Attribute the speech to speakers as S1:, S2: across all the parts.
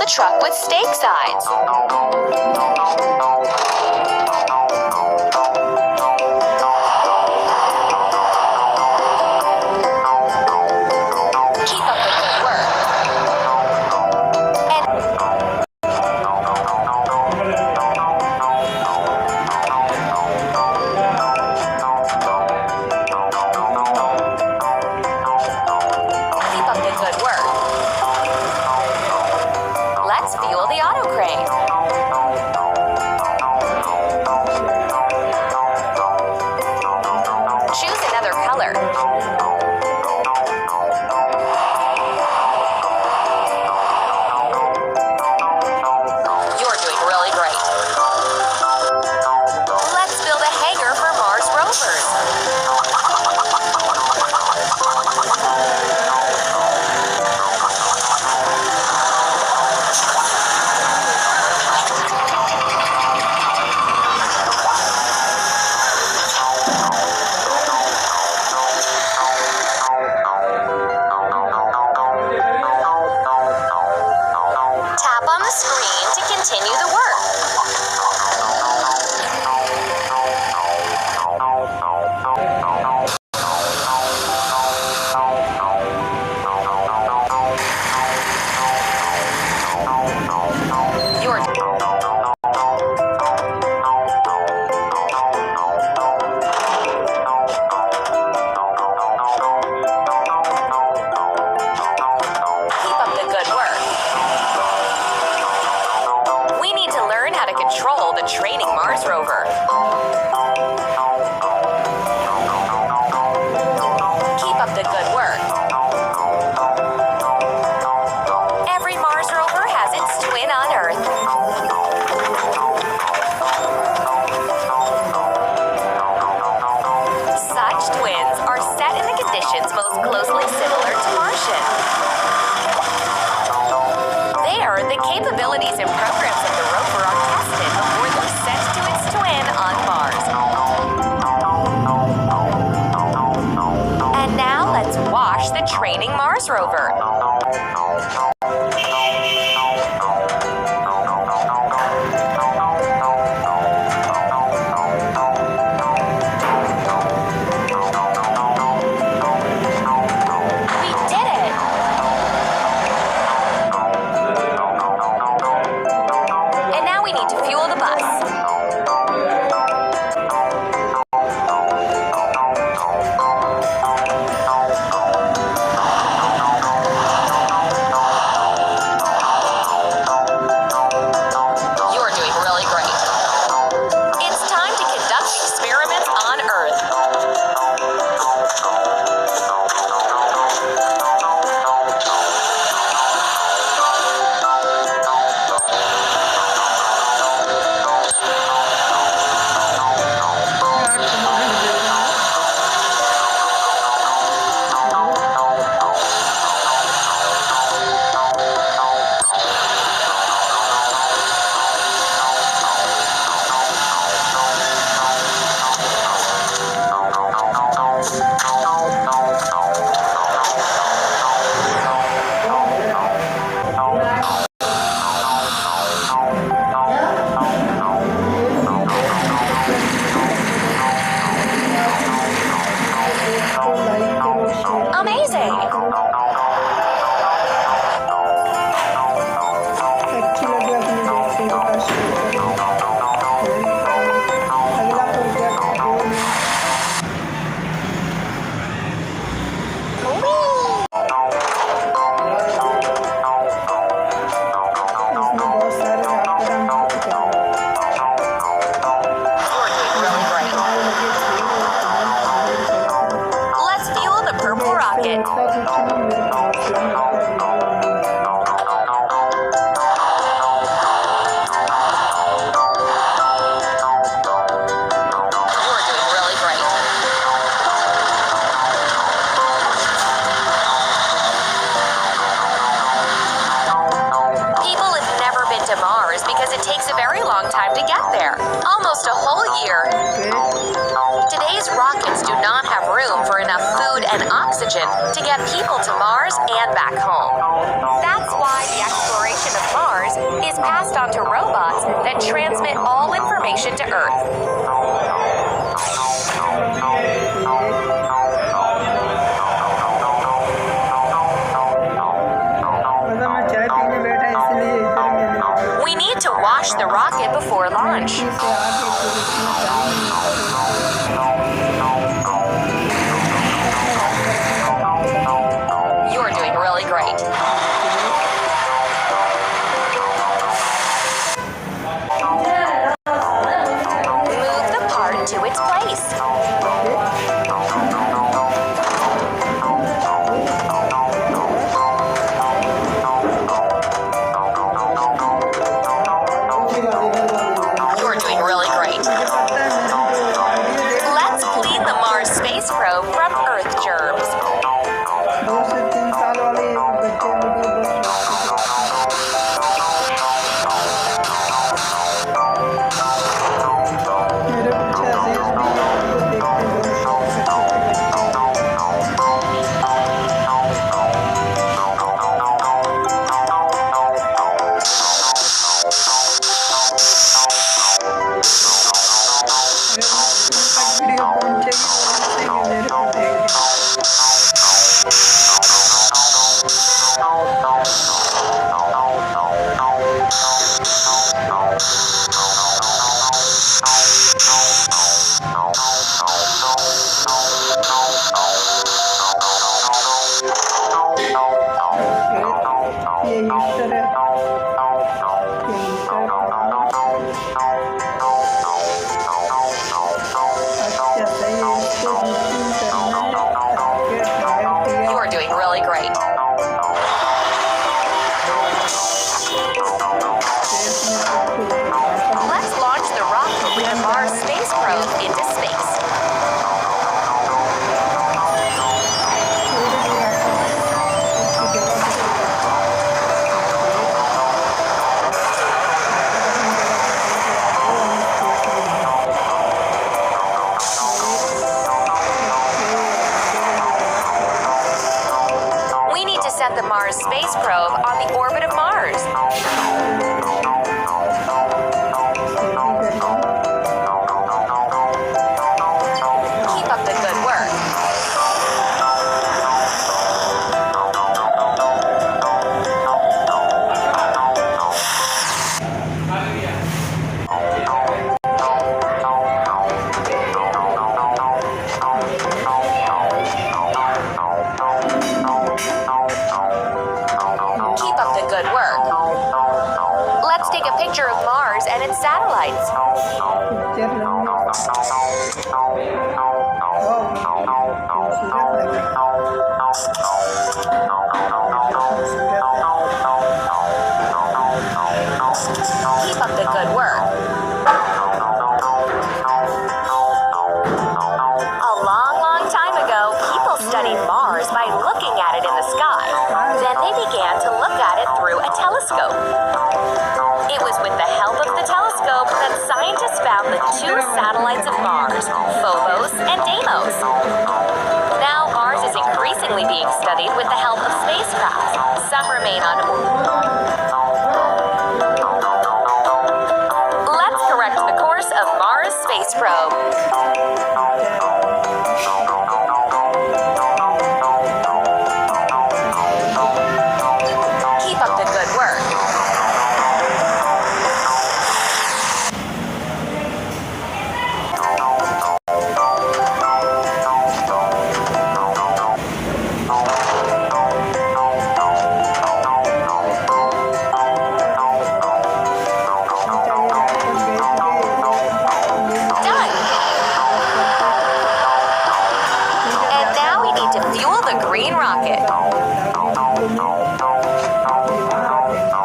S1: a truck with steak sides. Keep up the good work. Keep up the good work. Let's fuel the auto crane. Choose another color. You're doing really great. Let's build a hangar for Mars rovers. Tap on the screen to continue the work. You're Keep up the good work. We need to learn how to control the training Mars rover. Keep up the good work. Every Mars rover has its twin on Earth. Such twins are set in the conditions most closely similar to Martian. There, the capabilities and programs of the rover are tested before they're sent to its twin on Mars. And now let's wash the training Mars rover. We did it! And now we need to fuel the bus. You're doing really great. It's time to conduct experiments on Earth. Amazing! You're doing really great. Let's fuel the purple rocket. You're doing really great. People have never been to Mars because it takes a very long time to get there. Almost a whole year. Today's rockets do not have room for enough food and oxygen to get people to Mars and back home. That's why the exploration of Mars is passed on to robots that transmit all information to Earth. We need to wash the rocket before launch. You're doing really great. Move the part to its place. You're doing really great. Let's clean the Mars space probe from Earth germs. You're doing really great. Let's launch the rocket with the Mars space probe into space. We need to set the Mars space probe on the orbit of Mars. Keep up the good work. Keep up the good work. Let's take a picture of Mars and its satellites. Keep up the good work. A long, long time ago, people studied Mars by looking at it in the sky. Then they began to look at it through a telescope. It was with the help of the telescope that scientists found the two satellites of Mars, Phobos and Deimos. Now Mars is increasingly being studied with the help of spacecraft. Some remain on orbit. Let's correct the course of Mars space probe. Keep up the good work. Done. And now we need to fuel the green rocket.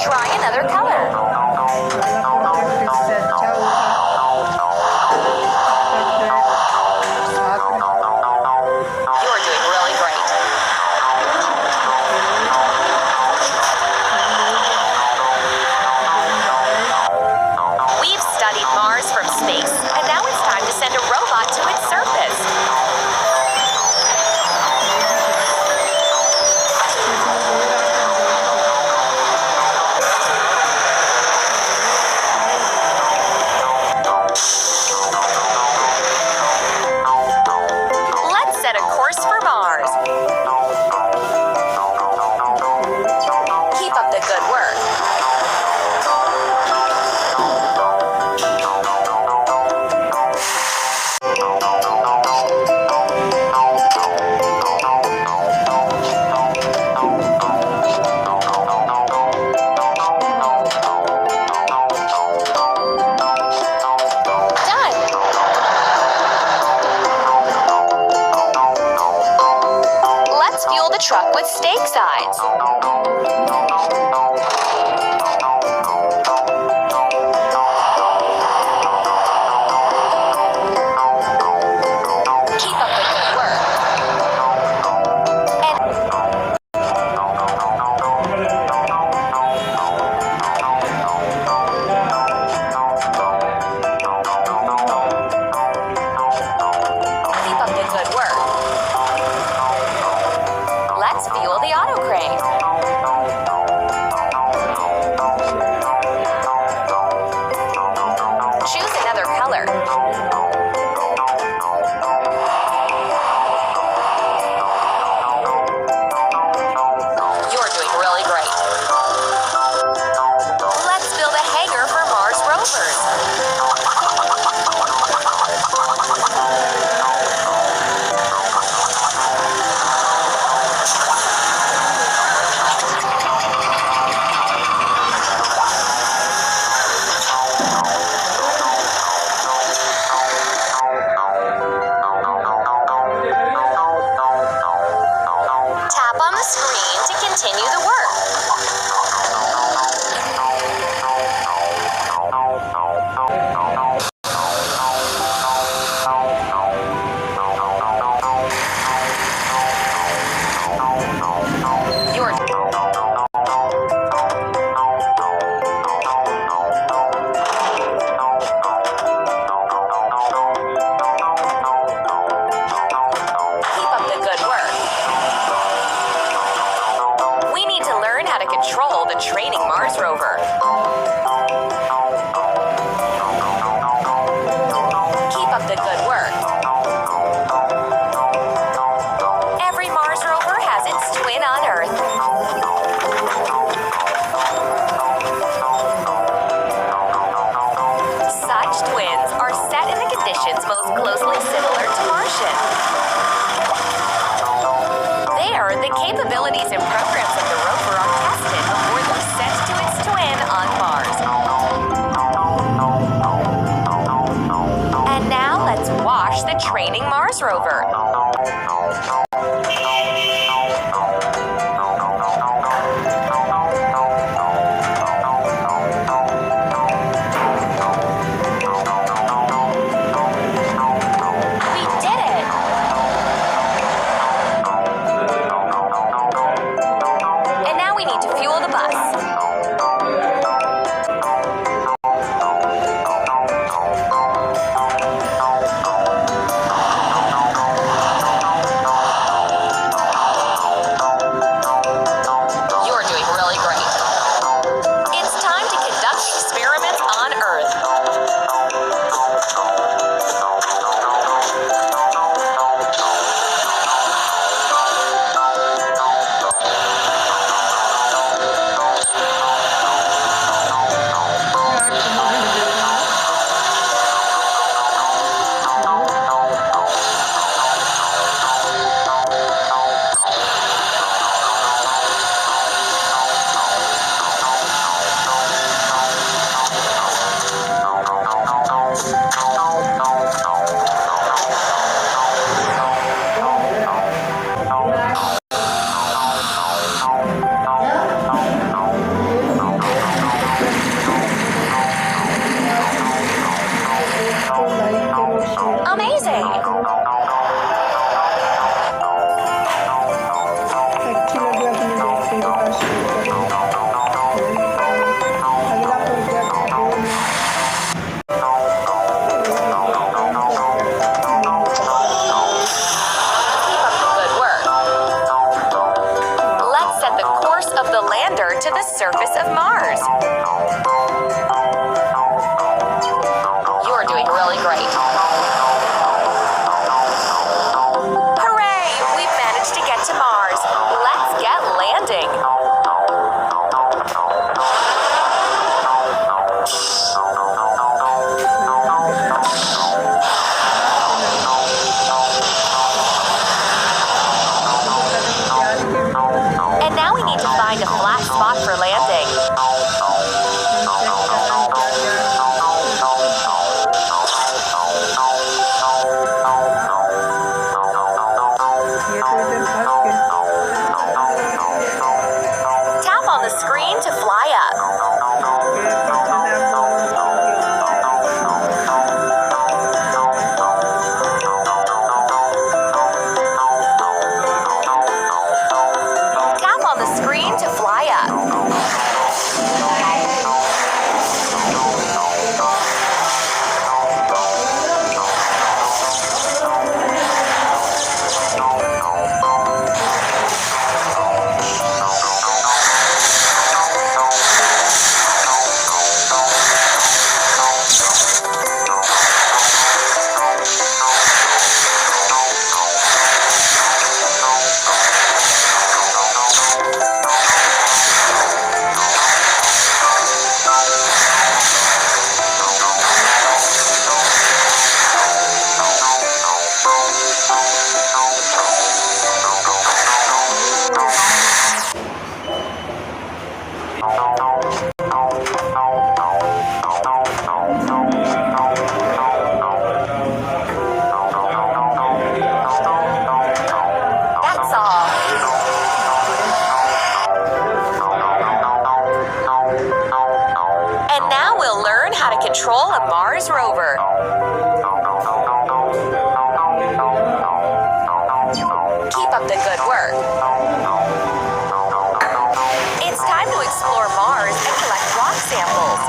S1: Try another color. You're doing really great. We've studied Mars from space, and now it's time to send a robot to its surface. truck with stake sides. Keep up the good work. Keep up the good work. Let's fuel the auto crane. Choose another color. You're doing really great. Let's build a hangar for Mars rovers. Tap on the screen to continue the work. You're Keep up the good work. We need to learn how to control the training Mars rover. Keep up the good work. Every Mars rover has its twin on Earth. Such twins are set in the conditions most closely similar to Martian. There, the capabilities and programs of the rover are tested before they're sent to its twin on Mars. And now let's wash the training Mars rover. We did it! And now we need to fuel the bus. You're doing really great. It's time to conduct experiments on Earth. Amazing! Keep up the good work. Let's set the course of the lander to the surface of Mars. You're doing really great. Hooray! We've managed to get to Mars. Let's get landing. And now we need to find a flat spot for landing. to fly up. That's all. And now we'll learn how to control a Mars rover. Keep up the good work. It's time to explore Mars and collect rock samples.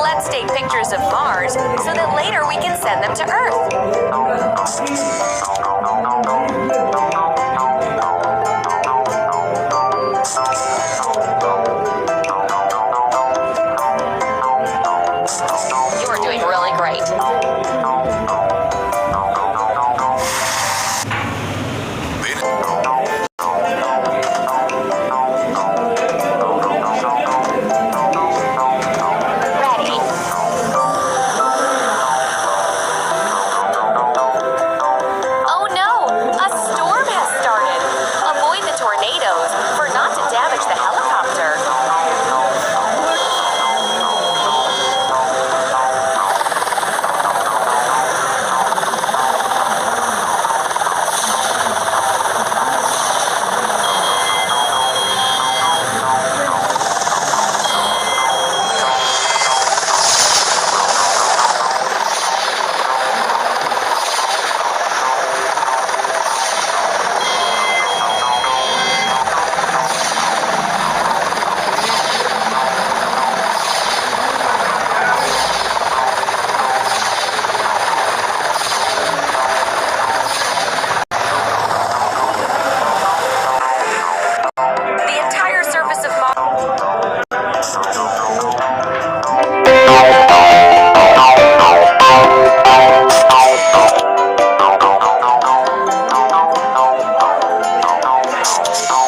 S1: Let's take pictures of Mars so that later we can send them to Earth. You're doing really great. Ready? Oh no! A storm has started. Avoid the tornadoes for not to damage the helicopter. The entire surface of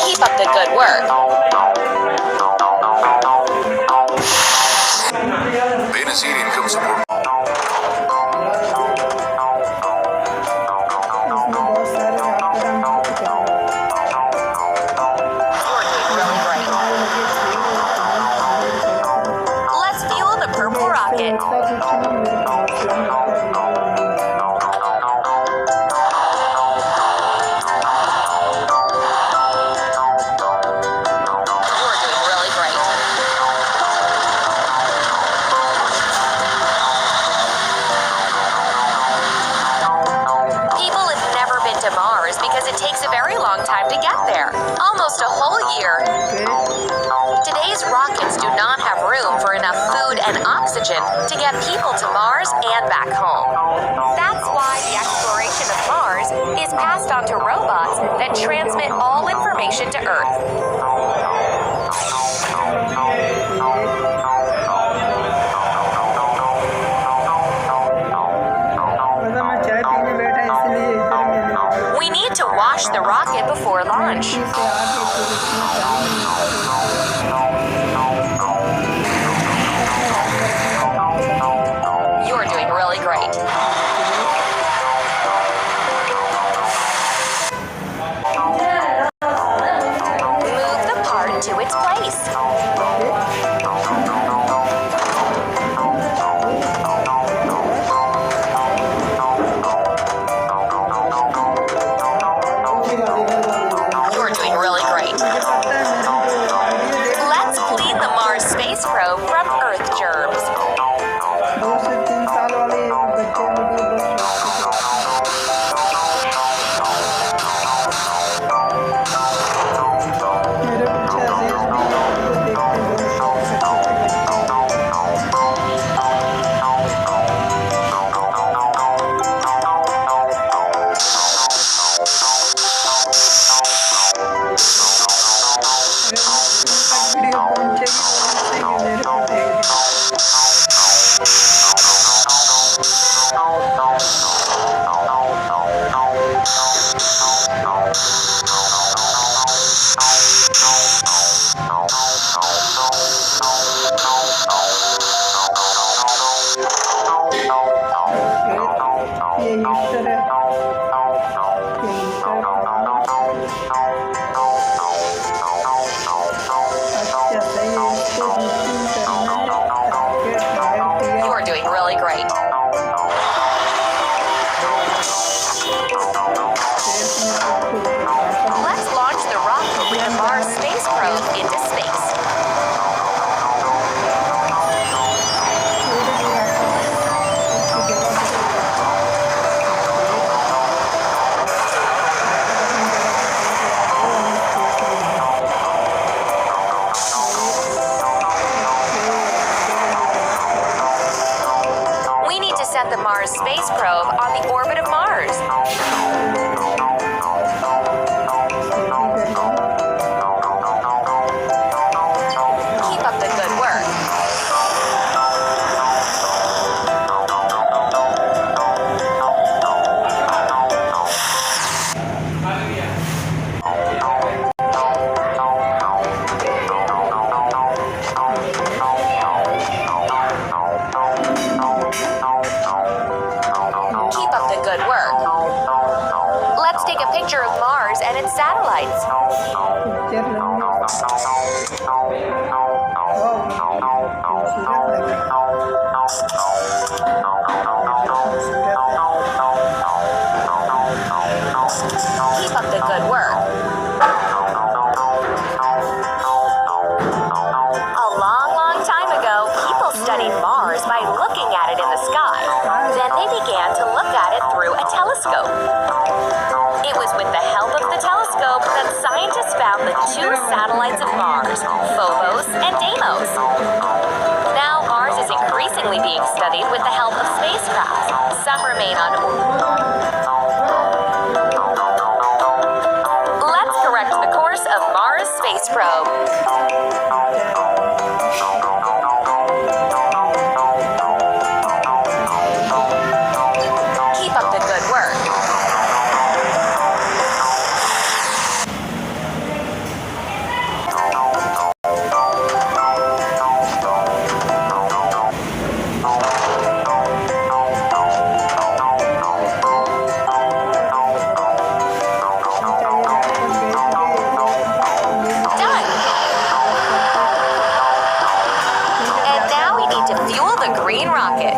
S1: Keep up the good work.
S2: Venus income support.
S1: Let's fuel the purple rocket. You're doing really great. People have never been to Mars because it takes a very long time to get there. Almost a whole year. Today's rockets do not have room for enough food and oxygen to get people to Mars and back home. That's why the exploration of Mars is passed on to robots that transmit all information to Earth. We need to wash the rocket before launch. You're doing really great. Move the part to its place. You're doing really great. sent the Mars space probe on the orbit of Mars. Keep up the good work. Keep up the good work. Let's take a picture of Mars and its satellites. Keep up the good work. A long, long time ago, people studied Mars by looking at it in the sky. Then they began to look at it through a telescope. It was with the help of the telescope that scientists found the two satellites of Mars, Phobos and Deimos. Now Mars is increasingly being studied with the help of spacecraft. Some remain on orbit. Let's correct the course of Mars space probe. Keep up the good work. Done. And now we need to fuel the green rocket.